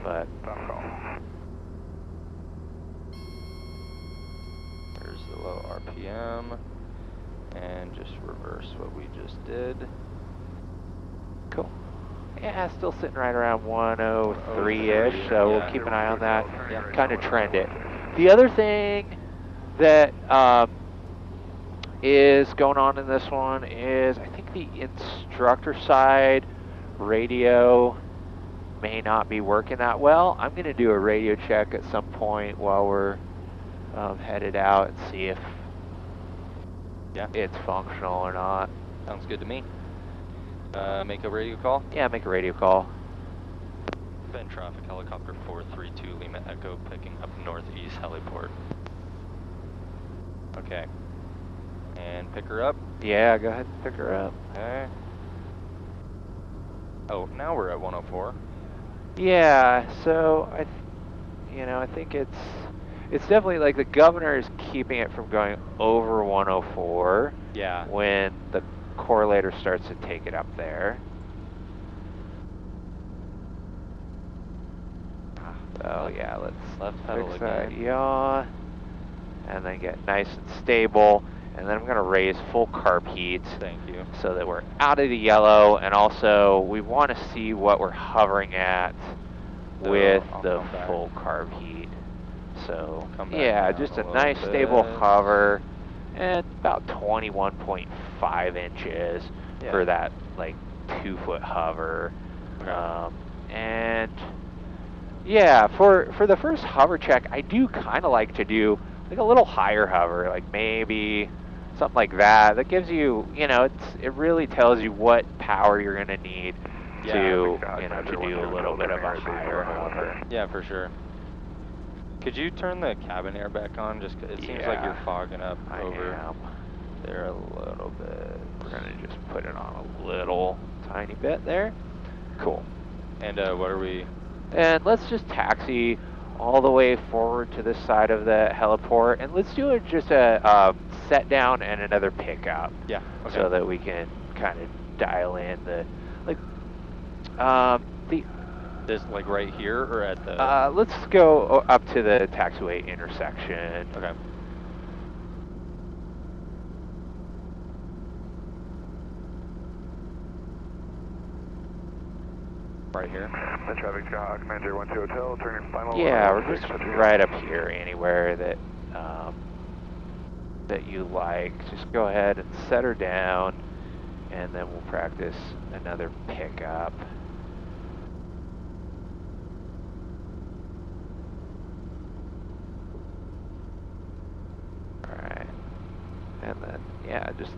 But there's the low RPM, and just reverse what we just did. cool. Yeah, still sitting right around 103-ish, so yeah. we'll keep an eye on that. Yeah. Kind of trend it. The other thing that is going on in this one is I think the instructor side radio may not be working that well. I'm going to do a radio check at some point while we're headed out and see if it's functional or not. Sounds good to me. Make a radio call? Yeah, make a radio call. Bend traffic, helicopter 432 Lima Echo picking up northeast heliport. Okay. And pick her up? Yeah, go ahead and pick her up. Okay. Oh, now we're at 104. Yeah, so I think it's definitely like the governor is keeping it from going over 104. Yeah. When the correlator starts to take it up there. So yeah, let's left pedal fix again. that yaw, and then get nice and stable. And then I'm going to raise full carb heat. Thank you. So that we're out of the yellow, and also we want to see what we're hovering at with the full carb heat. So yeah, just a nice stable hover, and about 21.5 inches for that like 2-foot hover. Okay. And yeah, for the first hover check, I do kind of like to do like a little higher hover, like maybe something like that. That gives you, it really tells you what power you're gonna need to, to do a little bit of a higher hover. Yeah, for sure. Could you turn the cabin air back on? Just 'cause it seems like you're fogging up over there a little bit. We're gonna just put it on a little tiny bit there. Cool. And what are we? And let's just taxi all the way forward to this side of the heliport, and let's do it just a set down and another pickup. Yeah. Okay. So that we can kind of dial in the This like right here or at the? Let's go up to the taxiway intersection. Okay. Right here. The traffic Commander 12 Hotel, turning final. Yeah, we're just right up here anywhere that that you like. Just go ahead and set her down, and then we'll practice another pickup. Alright. And then, yeah, just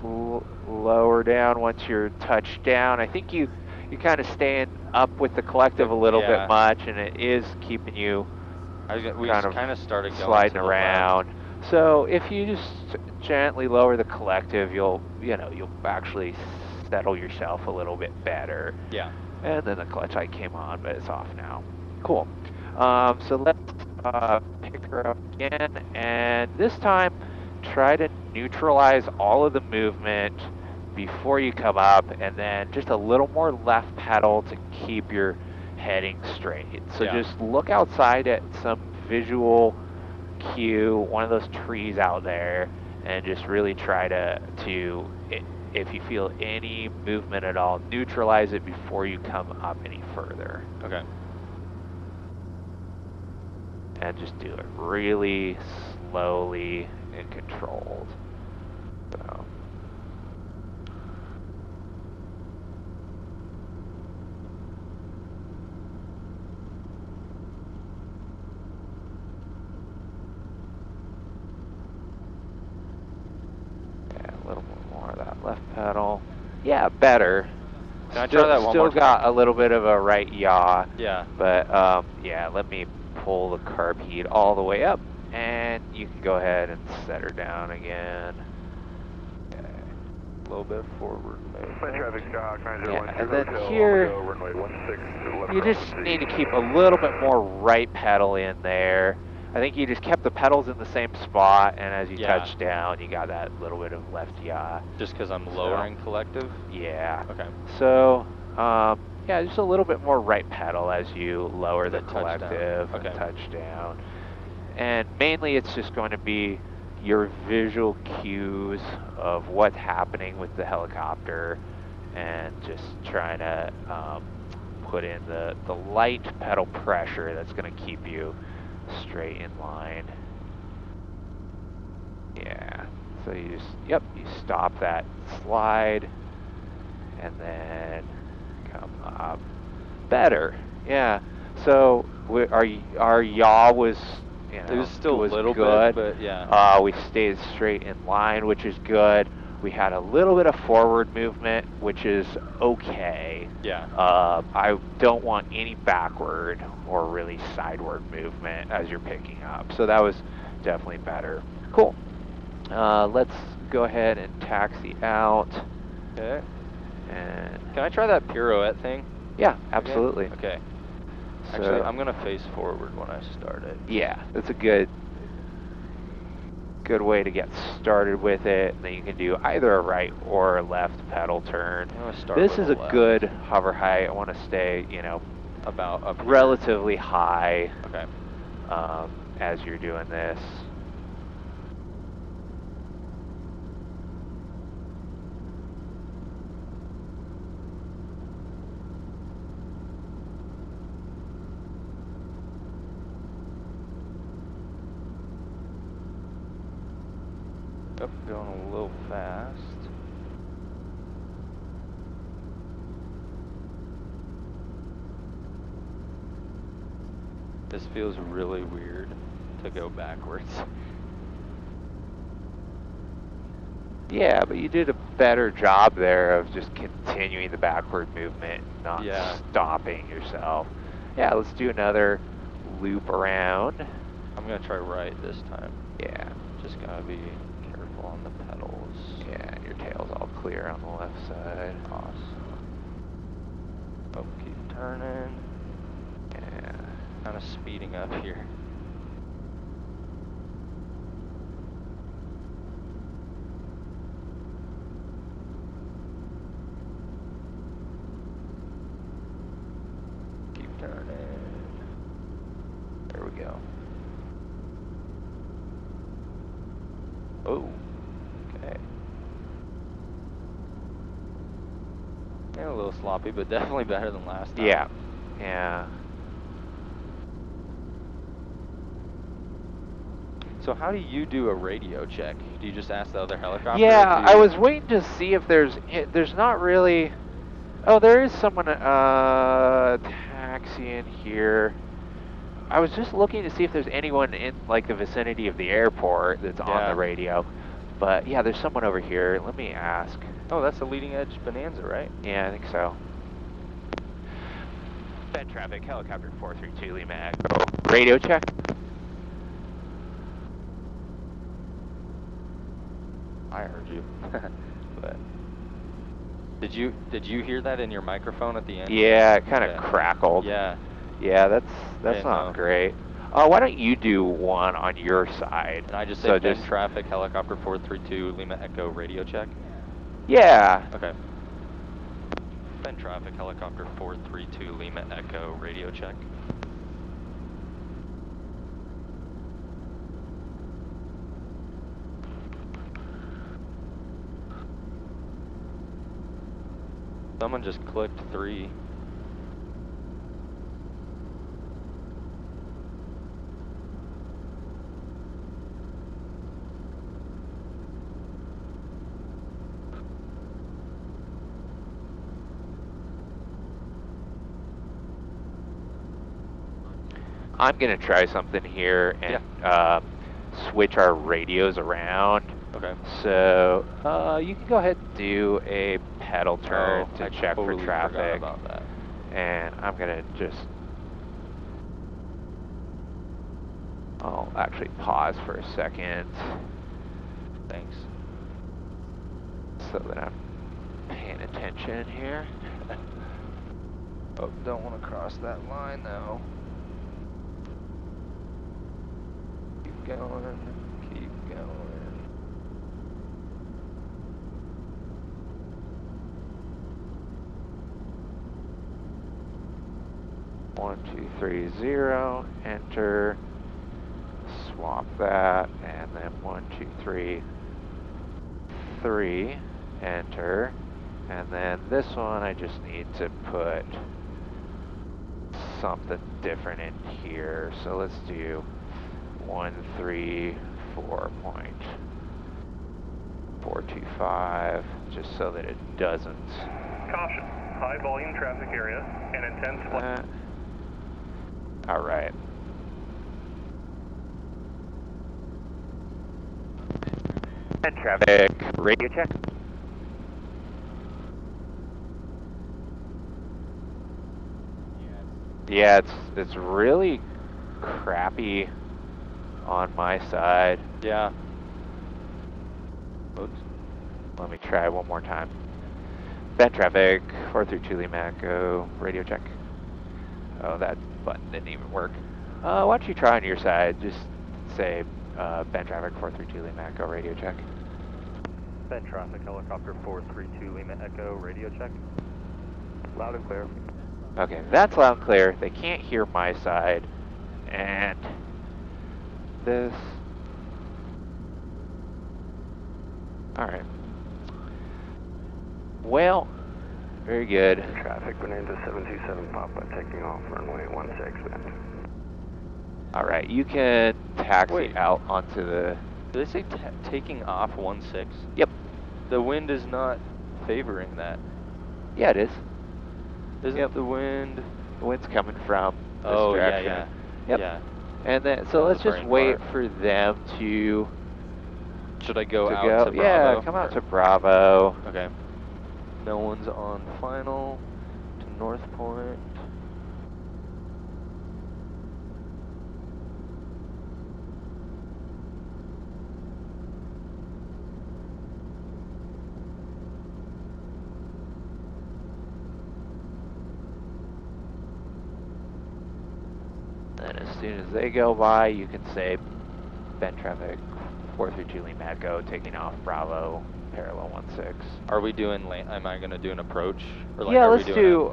lower down once you're touched down. I think you're kind of staying up with the collective a little bit much, and it is keeping you we kind of started going sliding around. So if you just gently lower the collective, you'll actually settle yourself a little bit better. Yeah. And then the clutch light came on, but it's off now. Cool. So let's pick her up again, and this time try to neutralize all of the movement before you come up, and then just a little more left pedal to keep your heading straight. So just look outside at some visual cue, one of those trees out there, and just really try to if you feel any movement at all, neutralize it before you come up any further. Okay. And just do it really slowly and controlled. So. A little more of that left pedal. Yeah, better. Can I try that one more Still got a little bit of a right yaw. Yeah. But yeah, let me pull the carb heat all the way up, and you can go ahead and set her down again. Okay. A little bit forward. Yeah, and then here, you just need to keep a little bit more right pedal in there. I think you just kept the pedals in the same spot, and as you touch down, you got that little bit of left yaw. Just because I'm lowering collective? Yeah. Okay. So, Yeah, just a little bit more right pedal as you lower the touchdown. collective Okay. and touchdown. And mainly it's just going to be your visual cues of what's happening with the helicopter and just trying to put in the light pedal pressure that's going to keep you straight in line. Yeah, so you just, yep, you stop that slide and then come up. Better, yeah. So our yaw was, you know, it was still a little good, bit, but yeah. We stayed straight in line, which is good. We had a little bit of forward movement, which is okay. Yeah. I don't want any backward or really sideward movement as you're picking up. So that was definitely better. Cool. Let's go ahead and taxi out. Okay. And can I try that pirouette thing? Yeah, absolutely. Okay. So, actually, I'm gonna face forward when I start it. Yeah, that's a good way to get started with it. And then you can do either a right or a left pedal turn. I'm gonna start This with is a left. good hover height. I want to stay, you know, about up here. Relatively high. Okay. As you're doing this. Yep, going a little fast. This feels really weird to go backwards. Yeah, but you did a better job there of just continuing the backward movement, not stopping yourself. Yeah, let's do another loop around. I'm gonna try right this time. Yeah. Just gotta be careful on the pedals. Yeah, your tail's all clear on the left side. Awesome. Oh, keep turning. Yeah. Kind of speeding up here. Keep turning. There we go. Oh, okay. Yeah, a little sloppy, but definitely better than last time. Yeah, yeah. So how do you do a radio check? Do you just ask the other helicopter? Yeah, I was waiting to see if there's not really. Oh, there is someone taxiing here. I was just looking to see if there's anyone in like the vicinity of the airport that's on the radio. But yeah, there's someone over here. Let me ask. Oh, that's a leading edge Bonanza, right? Yeah, I think so. Bend traffic, helicopter 432 Lima Echo. Radio check. I heard you. But did you hear that in your microphone at the end? Yeah, it kind of crackled. Yeah. Yeah, that's not great. Why don't you do one on your side? And I just say bend traffic, helicopter 432 Lima Echo radio check? Yeah. Okay. Bend traffic, helicopter 432 Lima Echo radio check. Someone just clicked 3. I'm going to try something here and switch our radios around. Okay. So you can go ahead and do a pedal turn to check for traffic. Forgot about that. And I'm going to just... I'll actually pause for a second. Thanks. So that I'm paying attention here. Oh, don't want to cross that line though. Keep going, keep going. 1230, enter, swap that, and then 1233, enter, and then this one I just need to put something different in here. So let's do 134.425, just so that it doesn't. Caution, high volume traffic area and intense flight. All right. And traffic radio check. Yeah, it's really crappy on my side. Yeah. Oops. Let me try one more time. Bend traffic, 432 Lima Echo, radio check. Oh, that button didn't even work. Why don't you try on your side? Just say bend traffic, 432 Lima Echo, radio check. Bend traffic, helicopter 432 Lima Echo, radio check. Loud and clear. Okay, that's loud and clear. They can't hear my side. And this. All right. Well, very good. Traffic, Bonanza 727 Papa, taking off runway 16, bend. All right, you can taxi Wait. out onto the. Did they say taking off 16? Yep. The wind is not favoring that. Yeah, it is. Isn't Yep. the wind? The wind's coming from this Oh, yeah, direction. yeah. Yep. Yeah. And then, so That was let's a just brain wait fart. for them to Should I go out go. to Bravo? Yeah, come out to Bravo. Okay. No one's on final to North Point. And as soon as they go by, you can say bend traffic 432 Lima Echo, taking off Bravo, parallel 16. Are we doing am I gonna do an approach? Or Yeah, are we let's doing do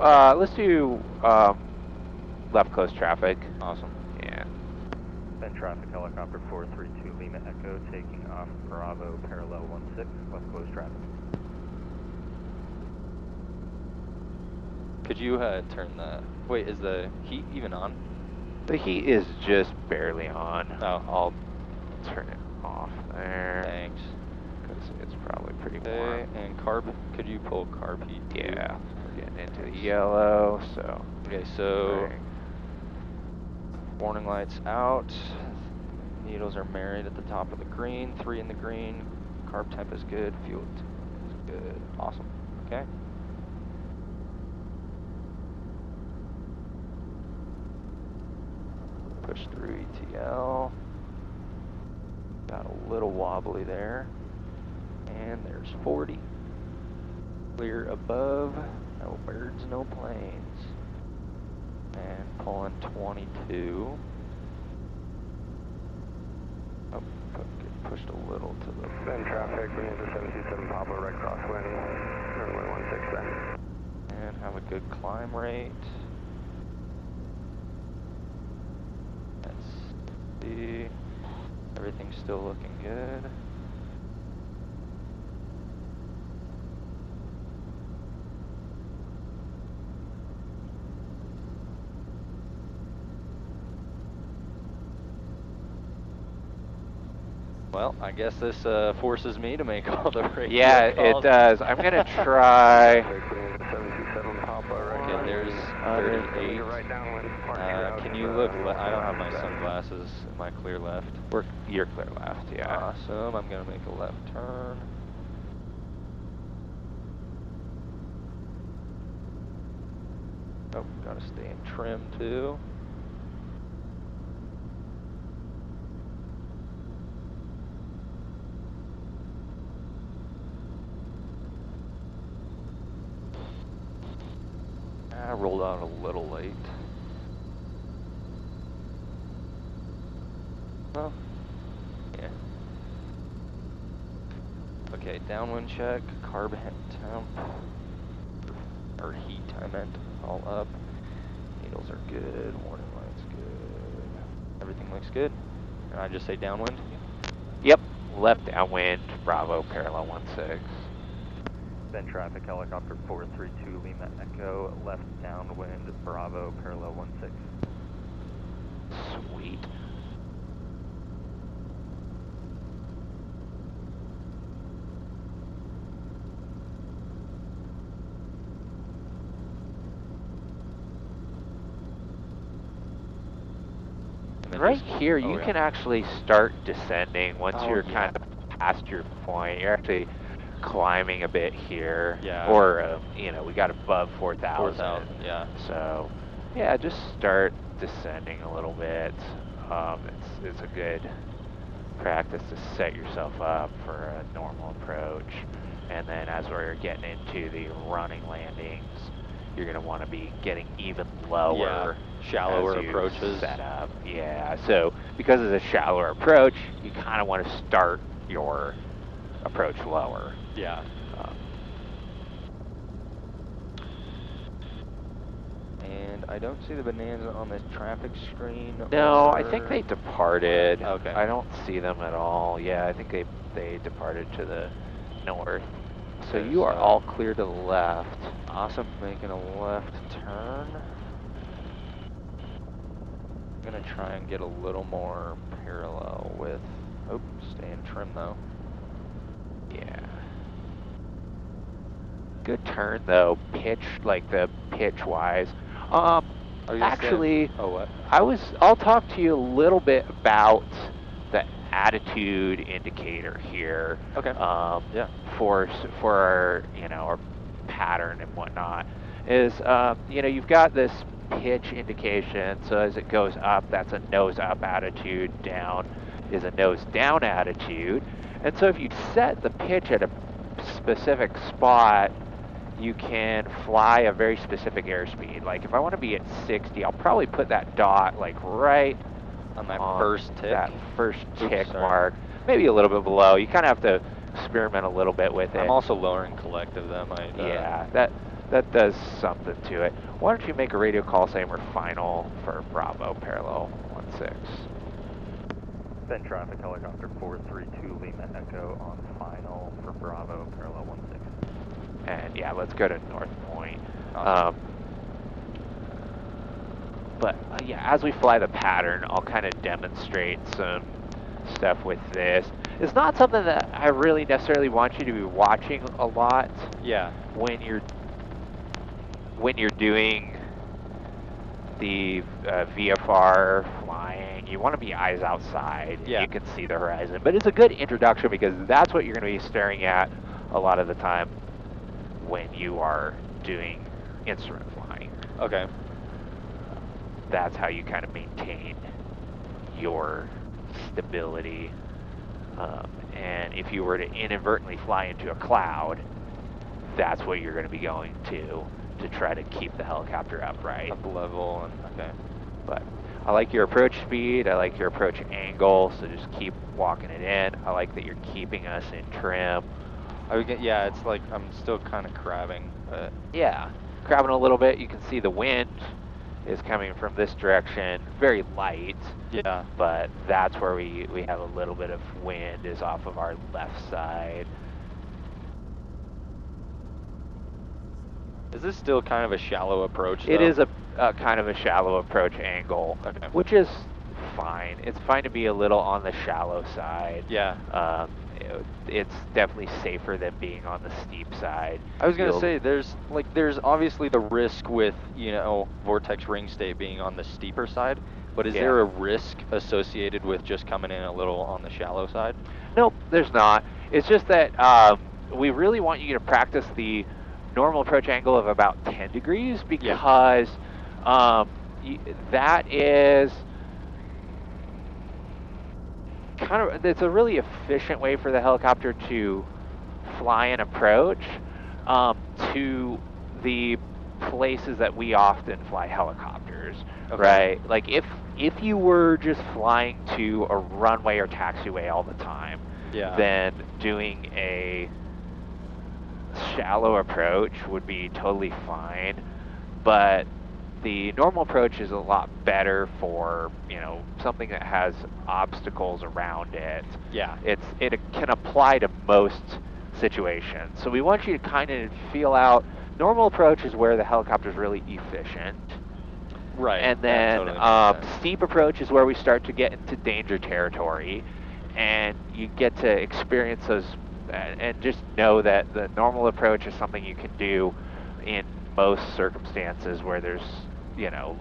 left close traffic. Awesome. Yeah. Bend traffic, helicopter 432 Lima Echo, taking off Bravo, parallel 16, left close traffic. Could you turn the? Wait, is the heat even on? The heat is just barely on. Oh. I'll turn it off there. Thanks. Because it's probably pretty Okay, warm. and carb. Could you pull carb heat? too? Yeah, we're getting into the yellow, so. Okay, so Right. warning lights out. Needles are married at the top of the green. 3 in the green. Carb temp is good. Fuel is good. Awesome. Okay. Push through ETL. Got a little wobbly there. And there's 40. Clear above. No birds, no planes. And pulling 22. Oh, get pushed a little to the Bend traffic, Bonanza 727 Papa, right crosswind, runway 16, bend. and have a good climb rate. Let's see. Everything's still looking good. Well, I guess this forces me to make all the radio Yeah, calls. it does. I'm gonna try. Traffic, Bonanza 727 Papa, right Okay, there's crosswind. 38. You're right downwind. Parking route, Can you look? I don't have my bend. sunglasses. Am I clear left? You're clear left, yeah. Awesome. I'm gonna make a left turn. Oh, gotta stay in trim too. I rolled out a little late. Well, yeah. Okay, downwind check, temp, or heat, I meant, all up. Needles are good, warning lights good. Everything looks good. And I just say downwind? Yep, left downwind, Bravo, parallel 16. Then traffic helicopter 432 Lima Echo, left downwind, Bravo, parallel 16. Sweet. Right here, you can actually start descending once you're kind of past your point. You're actually climbing a bit here. Yeah. Or, you know, we got above 4,000. 4,000, yeah. So, yeah, just start descending a little bit. It's a good practice to set yourself up for a normal approach. And then as we're getting into the running landings, you're going to want to be getting even lower. Yeah, shallower approaches. Set up. Yeah, so because it's a shallower approach, you kind of want to start your approach lower. Yeah. And I don't see the Bonanza on this traffic screen. No, I think they departed. Okay. I don't see them at all. Yeah, I think they departed to the north. So you are all clear to the left. Awesome, making a left turn. I'm gonna try and get a little more parallel with, staying trim though. Yeah. Good turn though, pitch wise. Actually, what? I'll talk to you a little bit about the attitude indicator here. Okay. Yeah. For our, our pattern and whatnot is, you've got this pitch indication. So as it goes up, that's a nose up attitude. Down is a nose down attitude. And so if you set the pitch at a specific spot, you can fly a very specific airspeed. Like if I want to be at 60, I'll probably put that dot like right on that first tick. That first tick mark, maybe a little bit below. You kind of have to experiment a little bit with it. I'm also lowering collective. That might. Yeah, that does something to it. Why don't you make a radio call saying we're final for Bravo, parallel 16. Then traffic helicopter 432 Lima Echo on final for Bravo, parallel 16. And yeah, let's go to North Point. Awesome. But yeah, as we fly the pattern, I'll kind of demonstrate some stuff with this. It's not something that I really necessarily want you to be watching a lot. Yeah. When you're doing the VFR flying, you want to be eyes outside. Yeah. You can see the horizon. But it's a good introduction because that's what you're going to be staring at a lot of the time when you are doing instrument flying. Okay. That's how you kind of maintain your stability. And if you were to inadvertently fly into a cloud, that's what you're going to be going to try to keep the helicopter upright. Up level, and okay. But I like your approach speed, I like your approach angle, so just keep walking it in. I like that you're keeping us in trim. Yeah, it's like I'm still kind of crabbing, but... Yeah, crabbing a little bit. You can see the wind is coming from this direction, very light. Yeah. But that's where we have a little bit of wind is off of our left side. Is this still kind of a shallow approach, though? It is a kind of a shallow approach angle, okay. Which is fine. It's fine to be a little on the shallow side. Yeah. It's definitely safer than being on the steep side. I was gonna say there's obviously the risk with vortex ring state being on the steeper side, but is there a risk associated with just coming in a little on the shallow side? Nope, there's not. It's just that we really want you to practice the normal approach angle of about 10 degrees because that is it's a really efficient way for the helicopter to fly and approach to the places that we often fly helicopters, right? Like if you were just flying to a runway or taxiway all the time, then doing a shallow approach would be totally fine. But the normal approach is a lot better for, something that has obstacles around it. Yeah. It can apply to most situations. So we want you to kind of feel out. Normal approach is where the helicopter is really efficient. Right. And that then totally makes sense. steep approach is where we start to get into danger territory, and you get to experience those and just know that the normal approach is something you can do in most circumstances where there's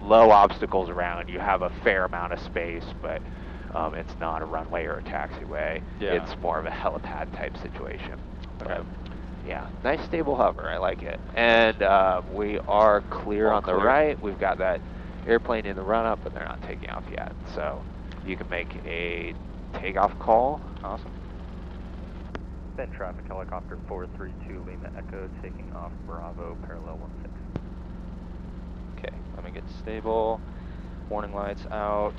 low obstacles around. You have a fair amount of space, but it's not a runway or a taxiway. Yeah. It's more of a helipad type situation. Okay. But, yeah, nice stable hover. I like it. And we are clear All on the clear. right. We've got that airplane in the run-up, but they're not taking off yet. So you can make a takeoff call. Awesome. Then traffic helicopter 432 Lima Echo taking off Bravo parallel 16. Okay, let me get stable. Warning lights out.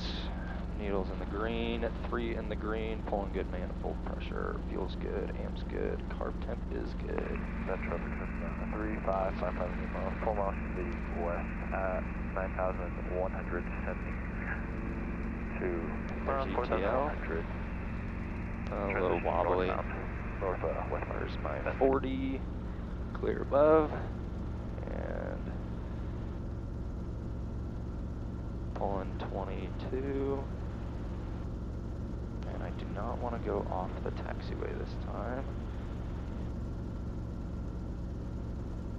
Needles in the green. 3 in the green. Pulling good manifold pressure. Fuel's good. Amp's good. Carb temp is good. That traffic system 3555 miles, full miles to the west at 9,170 to around GTL. 4,100. A little wobbly. Northwest. There's my 40. Clear above. And pulling 22. And I do not want to go off the taxiway this time.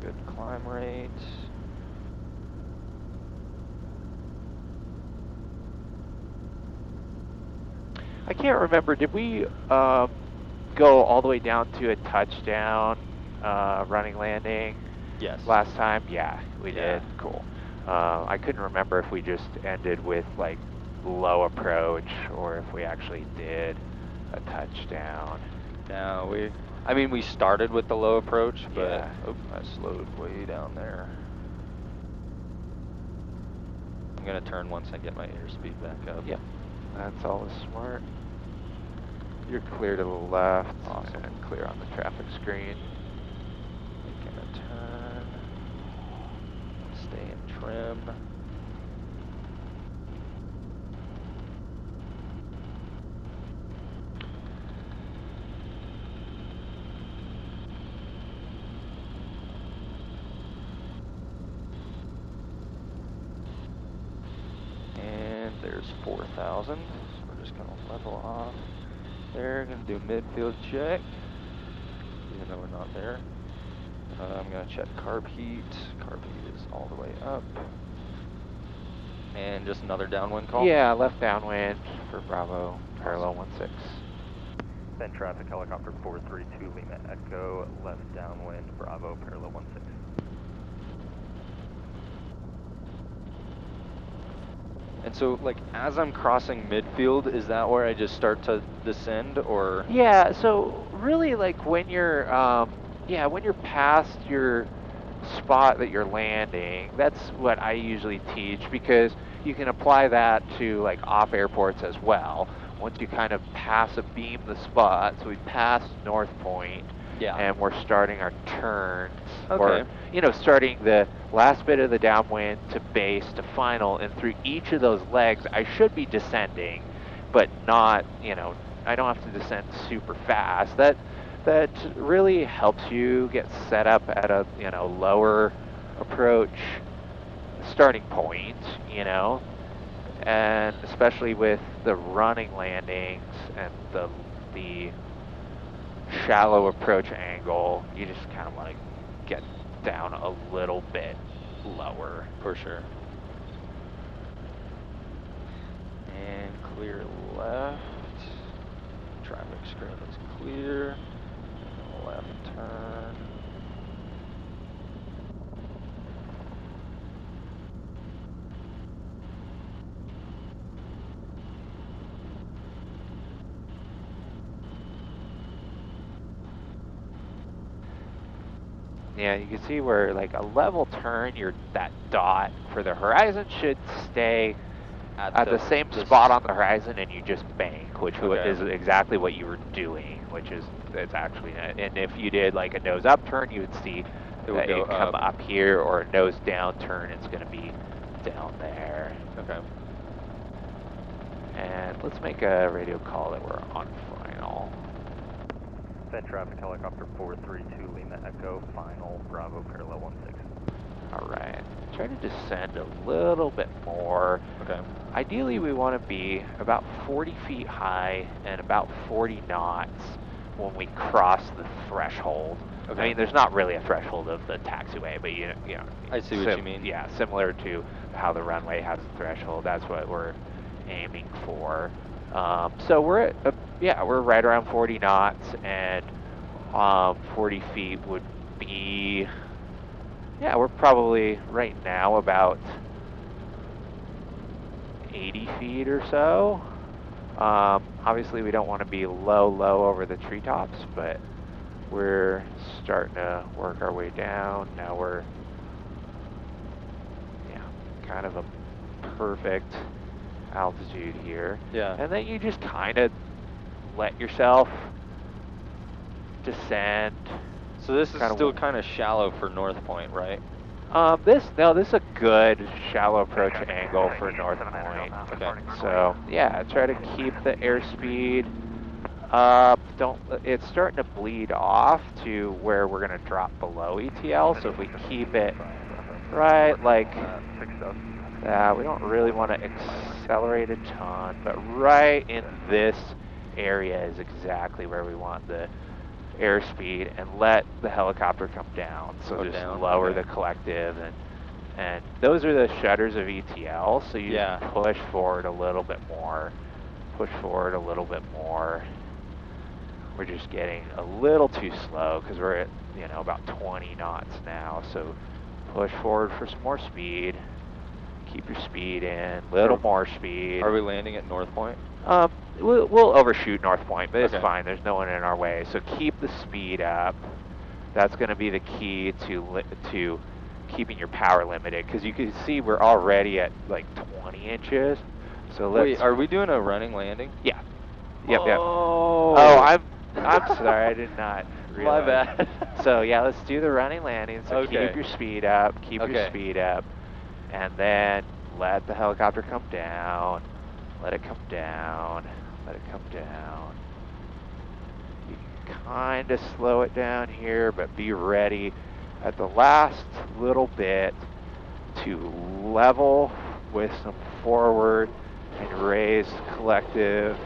Good climb rate. I can't remember. Did we go all the way down to a touchdown running landing Yes. last time? Yeah, we Yeah. did. Cool. I couldn't remember if we just ended with like low approach or if we actually did a touchdown. No, we started with the low approach, but Yeah. I slowed way down there. I'm gonna turn once I get my airspeed back up. Yep. That's always smart. You're clear to the left. Awesome. And clear on the traffic screen. Making a turn. Stay in trim. And there's 4,000. So we're just gonna level off there. Gonna do midfield check, even though we're not there. I'm gonna check carb heat. Carb heat is all the way up. And just another downwind call? Yeah, left downwind for Bravo, parallel 16. Then traffic helicopter 432 Lima Echo left downwind Bravo parallel 16. And so, like, as I'm crossing midfield, is that where I just start to descend, or? Yeah, so really like when you're when you're past your spot that you're landing, that's what I usually teach, because you can apply that to like off airports as well. Once you kind of pass a beam the spot, so we passed North Point, Yeah. and we're starting our turns, Okay. or starting the last bit of the downwind to base to final, and through each of those legs I should be descending, but not, I don't have to descend super fast. That really helps you get set up at a lower approach starting point, and especially with the running landings and the shallow approach angle, you just kind of want to get down a little bit lower. For sure. And clear left. Traffic screen is clear. Left turn. Yeah, you can see where like a level turn, that dot for the horizon should stay at the same spot on the horizon, and you just bank, which is exactly what you were doing, it's actually, and if you did like a nose up turn, you would see it would come up here, or a nose down turn, it's going to be down there. Okay. And let's make a radio call that we're on final. Fed traffic helicopter 432 Lima Echo, final, Bravo, parallel 16. All right. Try to descend a little bit more. Okay. Ideally, we want to be about 40 feet high and about 40 knots when we cross the threshold. Okay. I mean, there's not really a threshold of the taxiway, but you know. I see what you mean. Yeah, similar to how the runway has a threshold. That's what we're aiming for. So we're at, we're right around 40 knots, and 40 feet would be, we're probably right now about 80 feet or so. Obviously, we don't want to be low over the treetops, but we're starting to work our way down. Now we're, kind of a perfect altitude here. Yeah. And then you just kind of let yourself descend. So this is still kind of shallow for North Point, right? This is a good shallow approach angle for North Point. Okay. So try to keep the airspeed up. It's starting to bleed off to where we're gonna drop below ETL. So if we keep it right, like, we don't really want to accelerate a ton, but right in this area is exactly where we want the airspeed, and let the helicopter come down. So just lower the collective, and those are the shutters of ETL. So you push forward a little bit more, push forward a little bit more. We're just getting a little too slow because we're at about 20 knots now. So push forward for some more speed. Keep your speed in, little more speed. Are we landing at North Point? We'll overshoot North Point, but it's fine. There's no one in our way. So keep the speed up. That's going to be the key to keeping your power limited, because you can see we're already at like 20 inches. So wait, are we doing a running landing? Yeah. Yep. Oh. Oh, I'm sorry. I did not realize. My bad. So let's do the running landing. So keep your speed up. Keep your speed up. And then let the helicopter come down. Let it come down. Let it come down. You can kind of slow it down here, but be ready at the last little bit to level with some forward and raise collective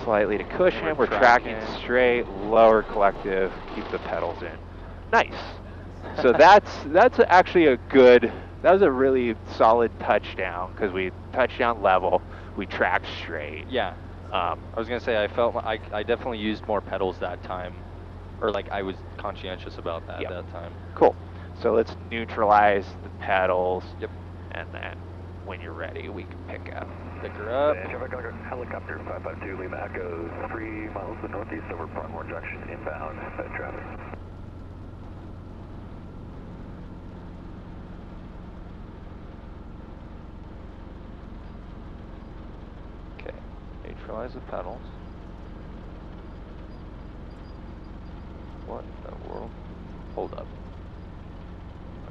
slightly to cushion. We're tracking straight, lower collective, keep the pedals in. Nice. So that's actually that was a really solid touchdown, because we touched down level, we tracked straight. Yeah. I was gonna say, I definitely used more pedals that time, or like I was conscientious about that that time. Cool. So let's neutralize the pedals. Yep. And then when you're ready, we can pick up. Pick her up. Helicopter 552 Lima Echo, 3 miles to the northeast over Broadmoor Junction, inbound, fed traffic. Okay, neutralize the pedals. What in the world? Hold up.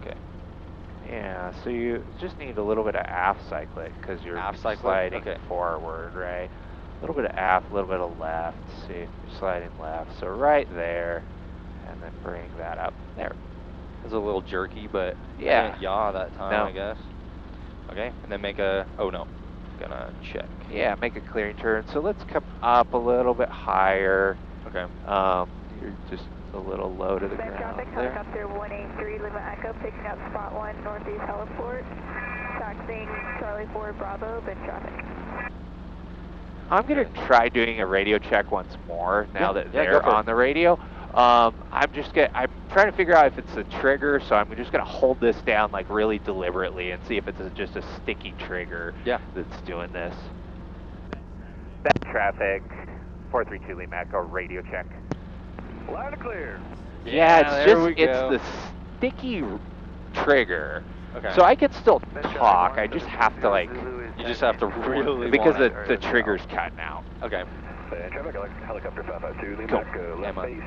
Okay. Yeah, so you just need a little bit of aft cyclic, because you're sliding forward, right? A little bit of aft, a little bit of left. See, you're sliding left. So right there, and then bring that up. There. It was a little jerky, but I didn't yaw that time, I guess. Okay, and then make a, gonna check. Yeah, make a clearing turn. So let's come up a little bit higher. Okay. You're just a little low to the ground traffic, there. helicopter 183 Lima Echo, picking up spot 1 northeast heliport, taxiing Charlie 4 Bravo, bin traffic. I'm going to try doing a radio check once more now that they're go for on the radio. I'm trying to figure out if it's a trigger, so I'm just going to hold this down like really deliberately and see if it's just a sticky trigger that's doing this. Bad traffic, 432 Lima Echo, radio check. Loud and clear. Yeah, it's the sticky trigger. Okay. So I can still talk, I just have to you just have to really because the trigger's cutting out. Okay. Traffic helicopter 552 Lima Echo, left base.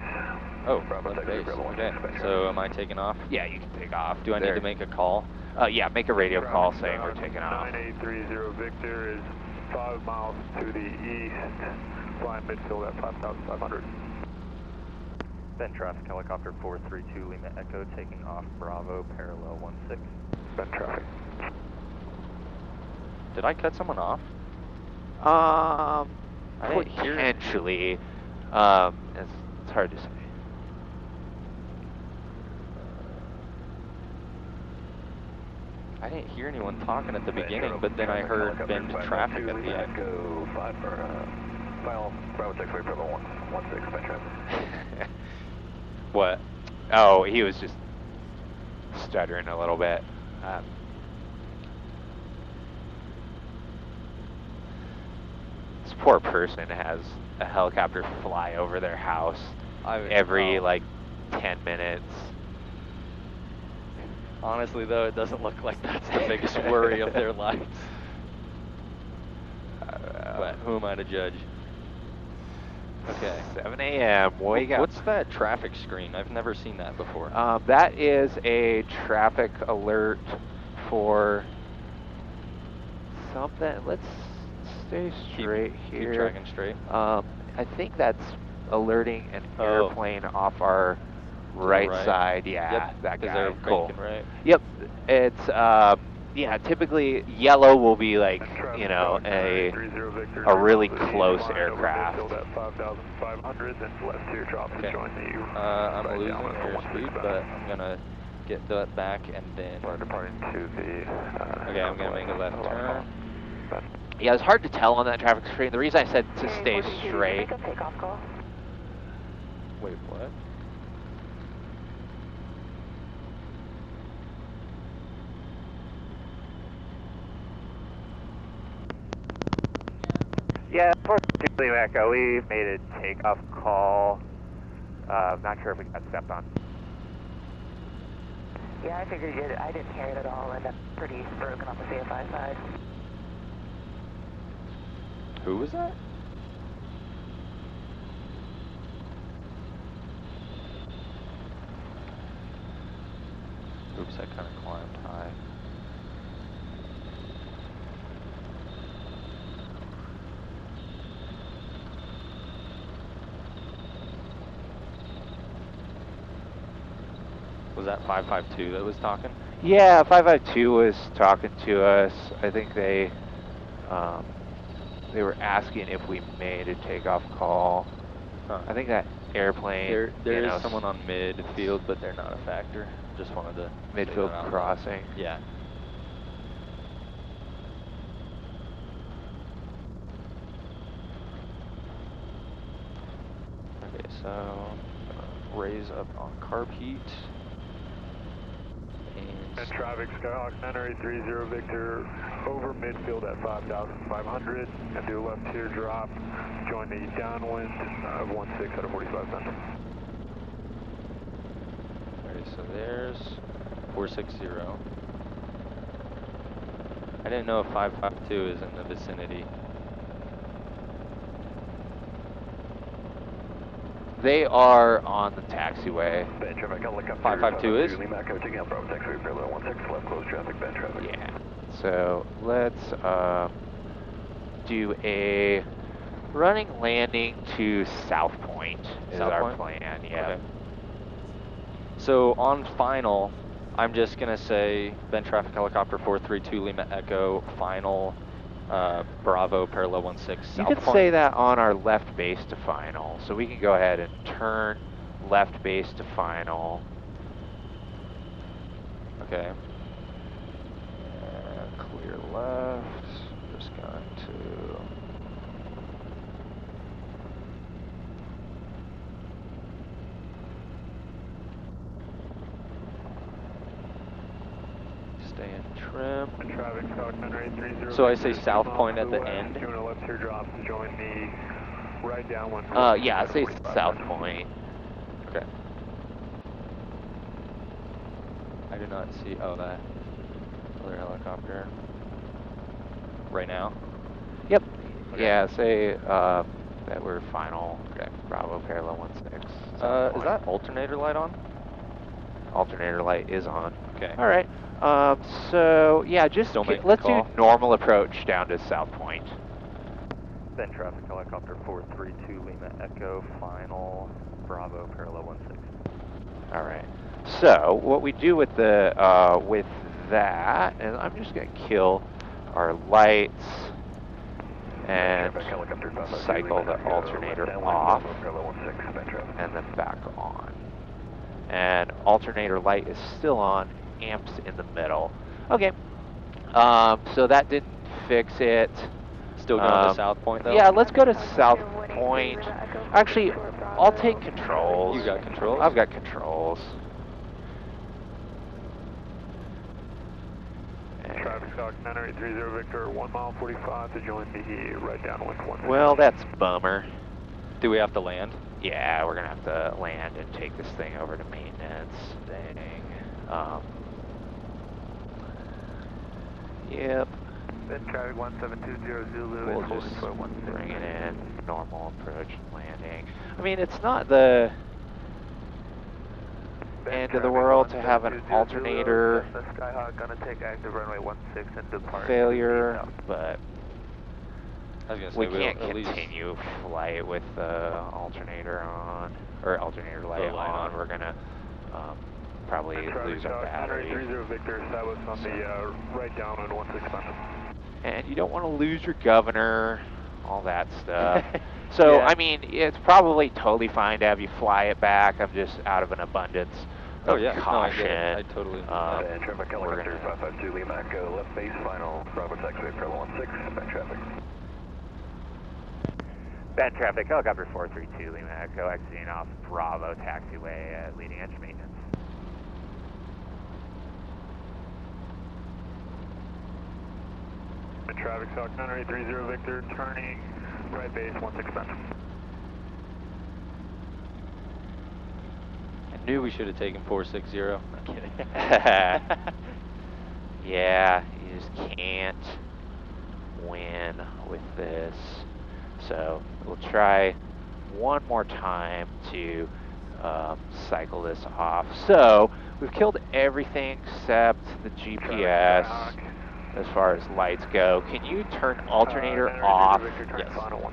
Oh, left base. Okay. So am I taking off? Yeah, you can take off. Do I need to make a call? Yeah, make a radio call saying we're taking off. 9830 Victor is 5 miles to the east, flying midfield at 5,500. Bend traffic, helicopter 432 Lima Echo, taking off Bravo, parallel 16. Bend traffic. Did I cut someone off? I didn't hear it. potentially. It's hard to say. I didn't hear anyone talking at the beginning, but then I heard bend traffic at the end. Echo 5 for final Bravo 6 way parallel 16 bend traffic. What? Oh, he was just stuttering a little bit. This poor person has a helicopter fly over their house every like 10 minutes. Honestly, though, it doesn't look like that's the biggest worry of their lives. But who am I to judge? Okay. 7 a.m. Wake up. What's that traffic screen? I've never seen that before. That is a traffic alert for something. Let's stay straight here. Keep tracking straight. I think that's alerting an airplane off our right side. Yeah, yep, that guy. They're cool. banking, right? Yep. It's yeah. Typically, yellow will be like a really close aircraft. Okay. I'm losing airspeed, but I'm gonna get that back and then. We're departing to the. Okay, I'm gonna make a left turn. Yeah, it's hard to tell on that traffic screen. The reason I said to stay straight. Wait, what? Yeah, for Lima Echo, we made a takeoff call. Not sure if we got stepped on. Yeah, I figured you did. I didn't hear it at all, and that's pretty broken on the CFI side. Who was that? Oops, I kind of climbed high. Was that 552 that was talking? Yeah, 552 was talking to us. I think they were asking if we made a takeoff call. Huh. I think that airplane. There is someone on midfield, but they're not a factor. Just wanted to midfield crossing. Yeah. Okay, so raise up on carb heat. And traffic Skyhawk 9830 Victor over midfield at 5,500 and do a left teardrop. Join the downwind of 16 out of 45 center. Alright, so there's 460. I didn't know if 552 is in the vicinity. They are on the taxiway. Bend traffic, helicopter 552 is? Lima Echo, taking out Bravo taxiway parallel 16, left close traffic, bend traffic. Yeah. So let's do a running landing to South Point is South our Point? plan. Yeah. Okay. So on final, I'm just gonna say bend traffic helicopter 432 Lima Echo final Bravo parallel 16 You South could Point. say that on our left base to final, so we can go ahead and turn left base to final. Okay. And clear left. Just going to. Stay in trim. Traffic Skyhawk 9830. So I say South Point at the end? Doing a left teardrop to join the right downwind. Yeah, say South Point. Okay. I do not see. Oh, that other helicopter. Right now? Yep. Okay. Yeah, say that we're final. Okay. Bravo parallel 16. Is that alternator light on? Alternator light is on. Okay. All right. So yeah, just Don't make the let's do call. normal approach down to South Point. Then traffic helicopter 432 Lima Echo, final Bravo parallel 16. All right. So what we do with the with that, and I'm just gonna kill our lights and cycle the alternator off, and then back on. And alternator light is still on, amps in the middle. Okay. So that didn't fix it. Still going to South Point though? Yeah, let's go to South Point. Actually, I'll take controls. You got controls? I've got controls. Traffic Stock 9830 Victor, 1 mile 45 to join the right downwind 1. Well, that's a bummer. Do we have to land? Yeah, we're gonna have to land and take this thing over to maintenance. Dang. Yep. Then traffic 1720 Zulu. We'll just bring it in. Normal approach landing. I mean, it's not the end of the world to have an alternator Skyhawk gonna take active runway 16 and depart. failure, but I was gonna say we we'll can't at least continue flight with the alternator on, or alternator light on. We're gonna probably lose our battery. 30 Victor, establish on the right downwind 16. And you don't want to lose your governor, all that stuff. So, Yeah. I mean, it's probably totally fine to have you fly it back. I'm just out of an abundance of caution. No, I totally traffic helicopter 552 Lima Echo, left base, final, Bravo taxiway, parallel 16, bad traffic. Bad traffic, helicopter 432 Lima Echo, exiting off Bravo taxiway at leading edge maintenance. Traffic Stock 9830 Victor, turning right base 16. I knew we should have taken 460. I'm kidding. Yeah, you just can't win with this. So we'll try one more time to cycle this off. So we've killed everything except the GPS as far as lights go. Can you turn alternator off? Yes.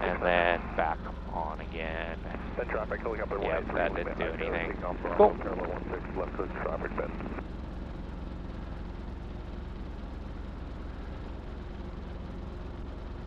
And then back on again. Traffic helicopter Yep, that didn't do anything. Cool. Cool. Parallel 16, left coast traffic bed.